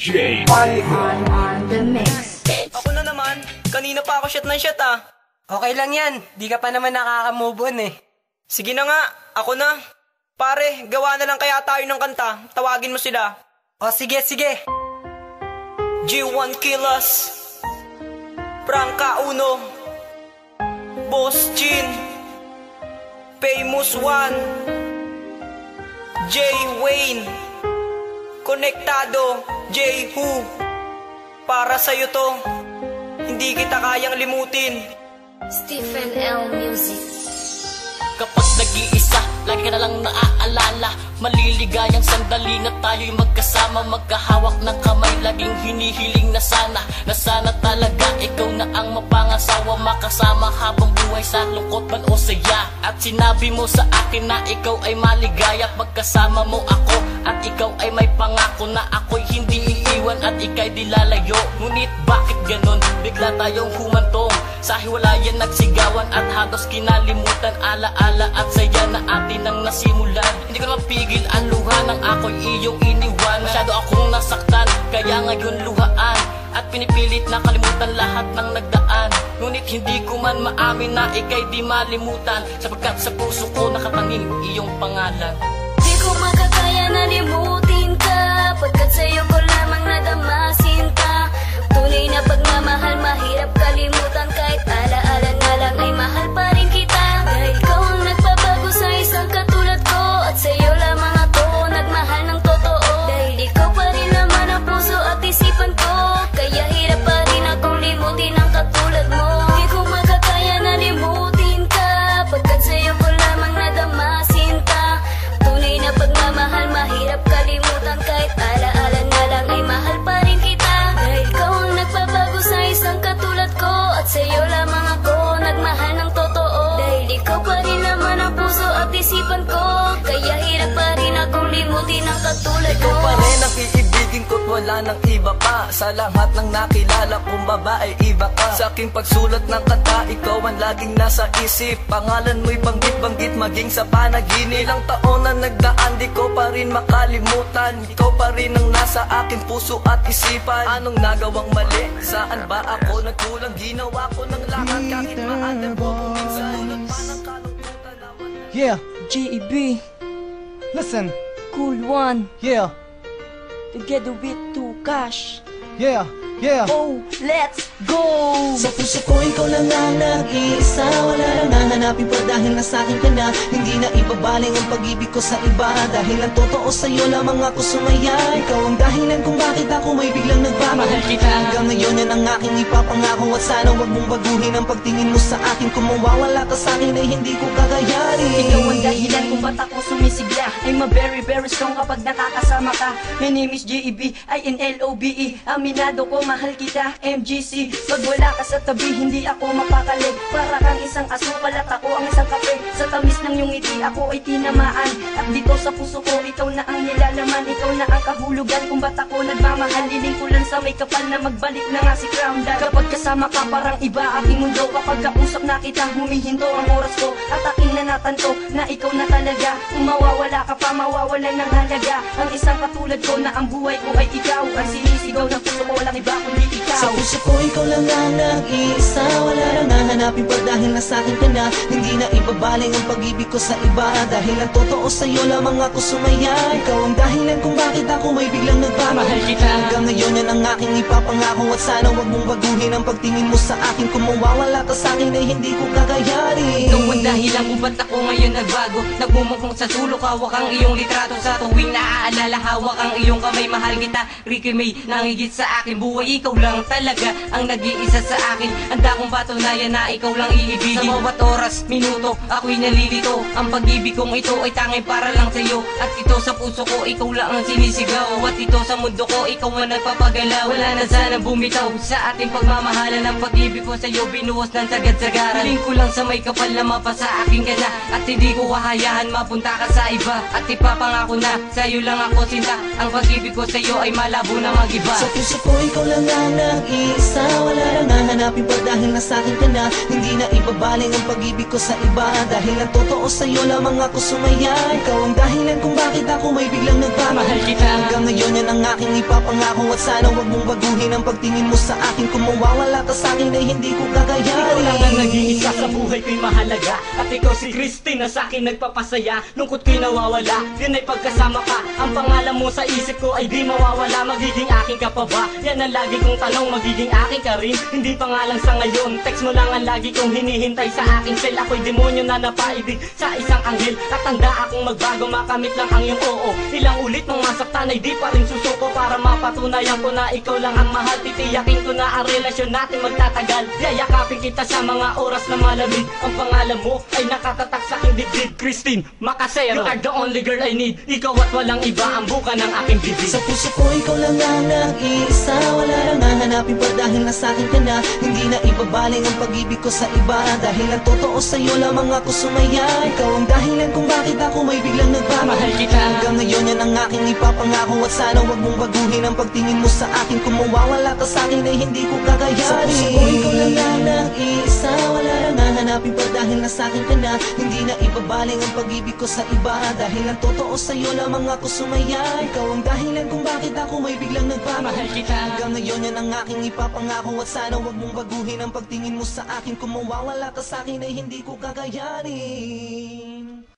DJ on the mix. Ako na naman, kanina pa ako shot ng shot ah. Okay lang yan, di ka pa naman nakaka-move on eh. Sige na nga, ako na. Pare, gawa na lang kaya tayo ng kanta, tawagin mo sila. O sige, sige. G1 Killas, Prangka Uno, Boss Chin, Famous One, J Wayne, Konektado, J Who. Para sa'yo to, hindi kita kayang limutin. Stephen L. Music. Kapag nag-iisa, lagi ka na lang naaalala. Maliligayang sandali na tayo'y magkasama, magkahawak ng kamay, laging hinihiling na sana talaga ikaw na ang mapangasawa, makasama habang buhay sa lungkot man o saya. At sinabi mo sa akin na ikaw ay maligaya, magkasama mo ako, at ikaw ay may pangako na ako'y hindi iiwan at ika'y di lalayo. Ngunit bakit ganon, bigla tayong humantong sa hiwalayan, nagsigawan at halos kinalimutan. Alaala at saya na atin ang nasimulan. Hindi ko na mapigil ang luha ng ako'y iyong iniwan. Masyado akong nasaktan, kaya ngayon luhaan, at pinipilit na kalimutan lahat ng nagdaan. Ngunit hindi ko man maamin na ika'y di malimutan, sapagkat sa puso ko nakatanim iyong pangalan. Di ko makakaya na limutin ka, pagkat sa'yo ko lamang nadamasin ka. Tunay na pagmamahal, mahirap kalimutan, kahit alaala na lang ay mahal pa rin kita. Dahil ikaw ang nagpabago sa isang katulad ko, at sa'yo lamang ako nagmahal ng totoo. Dahil ikaw pa rin naman ang puso at isipan ko, kaya hirap pa rin akong limutin ang katulad mo. Di ko makakaya na limutin ka, pagkat sa'yo ko lamang nadamasin ka. Tunay na pagmamahal, mahirap kalimutan, kahit alaala na lang ay mahal pa rin kita. Dahil ikaw ang nagpabago sa isang katulad ko, at sa'yo lamang ako nagmahal ng totoo. Dahil ikaw pa rin naman ang puso at isipan ko, kaya hirap pa rin akong limutin ang katulad mo. Ikaw pa rin ang iibigin ko't wala nang iba pa. Sa lahat ng nakilala kong babae, iba ka. Sa aking pagsulat ng kanta, ikaw ang laging nasa isip. Pangalan mo'y banggit-banggit maging sa panaginip. Ilang taon na nagdaan, di ko pa rin makalimutan. Ikaw pa rin ang nasa aking puso at isipan. Anong nagawang mali? Saan ba ako nagkulang? Ginawa ko ng lahat kahit maalam ko. Minsan tulad pa ng kalungkutan. Yeah, J.E.B. listen, Cool One, yeah, together with Two Cash. yeah, yeah. Oh, let's go! Sa puso ko ikaw lang ang nag-iisa, wala nang hahanapin pa dahil nasa'kin ka na. Hindi na ibabaling ang pag-ibig ko sa iba, dahil ang totoo sa'yo lamang ako sumaya. Ikaw ang dahilan kung bakit ako may biglang nagbago. Mahal kita. Hanggang ngayon yan ang aking ipapangako, at sana wag mong baguhin ang pagtingin mo sa akin. Kung mawawala ka sa'kin ay hindi ko kakayanin. Ikaw ang dahilan kung ba't ako sumisigla. I'm a very very strong kapag nakakasama ka. My name is J.E.B. I-N-L-O-B-E. Aminado ko, mahal kita, MGC. Pag wala ka sa tabi, hindi ako mapakali. Para kang isang asukal at ako ang isang kape. Sa tamis ng iyong ngiti, ako ay tinamaan. At dito sa puso ko, ikaw na ang nilalaman. Ikaw na ang kahulugan kung ba't ako nagmamahal. Liling ko lang sa may kapal na magbalik na nga si Crown Dad. Kapag kasama ka, parang iba aking mundo. Kapag kausap na kita, humihinto ang oras ko. At aking nanatanto na ikaw na talaga. Kung mawawala ka pa, mawawalan ng halaga. Ang isang katulad ko na ang buhay ko ay ikaw. Ang sinisigaw ng puso ko, walang iba kundi ikaw. Sa puso ko ikaw lang ang nag-iisa, wala nang hahanapin pa dahil nasa'kin ka na. Hindi na ibabaling ang pag-ibig ko sa iba, dahil ang totoo sa'yo lamang ako sumaya. Ikaw ang dahilan kung bakit ako may biglang nagbago. Mahal kita. Hanggang ngayon yan ang aking ipapangako, at sana wag mong baguhin ang pagtingin mo sa akin. Kung mawawala ka sa'kin ay hindi ko kakayanin. Ikaw ang dahilan kung ba't ako ngayon nagbago. Nagmumukong sa sulok, hawak ang iyong litrato. Sa tuwing naaalala, hawak ang iyong kamay. Mahal kita, Ricky May, nangigit sa akin. Buhay ikaw lang talaga ang nag-iisa sa akin. Handa kong patunayan na ikaw lang iibigin. Sa bawat oras, minuto, ako'y nalilito. Ang pag-ibig kong ito ay tanging para lang sa'yo. At ito sa puso ko, ikaw lang ang sinisigaw. At ito sa mundo ko, ikaw ang nagpapagalaw. Wala na sanang bumitaw sa ating pagmamahalan. Ang pag-ibig ko sa'yo, binuhos ng sagad-sagaran. Hiling ko lang sa may kapal na mapasa akin ka na. At hindi ko hahayahan mapunta ka sa iba. At ipapangako na, sa'yo lang ako sinta. Ang pag-ibig ko sa'yo ay malabo na mag-iba. Sa puso ko ikaw lang ang nag-iisa, wala nang hahanapin pa dahil nasa'kin ka na. Hindi na ibabaling ang pag-ibig ko sa iba, dahil ang totoo sa'yo lamang ako sumaya. Ikaw ang dahilan kung bakit ako may biglang nagmamahal kita. Hanggang ngayon yan ang aking ipapangako, at sana wag mong baguhin ang pagtingin mo sa akin. Kung mawawala ka sa'kin ay hindi ko kakayanin. Ikaw lang ang nag-iisa sa buhay ko'y mahalaga, at ikaw si Christine na sa'kin nagpapasaya. Lungkot ko'y nawawala, yun ay pagkasama ka. Ang pangalan mo sa isip ko ay di mawawala. Magiging akin ka pa ba? Yan ang lagi kong tanong, magiging akin ka rin? Hindi pa nga lang sa ngayon, text mo lang ang lagi kong hinihintay sa aking cell. Ako'y demonyo na napaibig sa isang anghel, at tanda akong magbago, makamit lang ang iyong oo. Ilang ulit nang masaktan ay di pa rin susuko, para mapatunayan ko na ikaw lang ang mahal. Titiyakin ko na ang relasyon natin magtatagal. Yayakapin kita sa mga oras na malamig. Ang pangalan mo ay nakatatak sa aking dibdib. Christine Macasero, you are the only girl I need. Ikaw at walang iba ang buka ng aking bibig. Sa puso ko ikaw lang ang nag-iisa, wala nang hahanapin pa dahil nasa akin ka na. Hindi na ibabaling ang pag-ibig ko sa iba, dahil ang totoo sa'yo lamang ako sumaya. Ikaw ang dahilan kung bakit ako may biglang nagmamahal kita. Hanggang ngayon yan ang aking ipapangako, at sana wag mong baguhin ang pagtingin mo sa akin. Kung mawawala ka sa'kin ay hindi ko kakayanin. Sa puso ko ikaw lang ang nag-iisa, wala nang hahanapin pa dahil nasa akin ka na. Hindi na ibabaling ang pag-ibig ko sa iba, dahil ang totoo sa'yo lamang ako sumaya. Ikaw ang dahilan kung bakit ako may biglang nagmamahal kita. Hanggang ngayon yan ang aking ipapangako, at sana wag mong baguhin ang pagtingin mo sa akin. Kung mawawala ka sa'kin ay hindi ko kakayanin.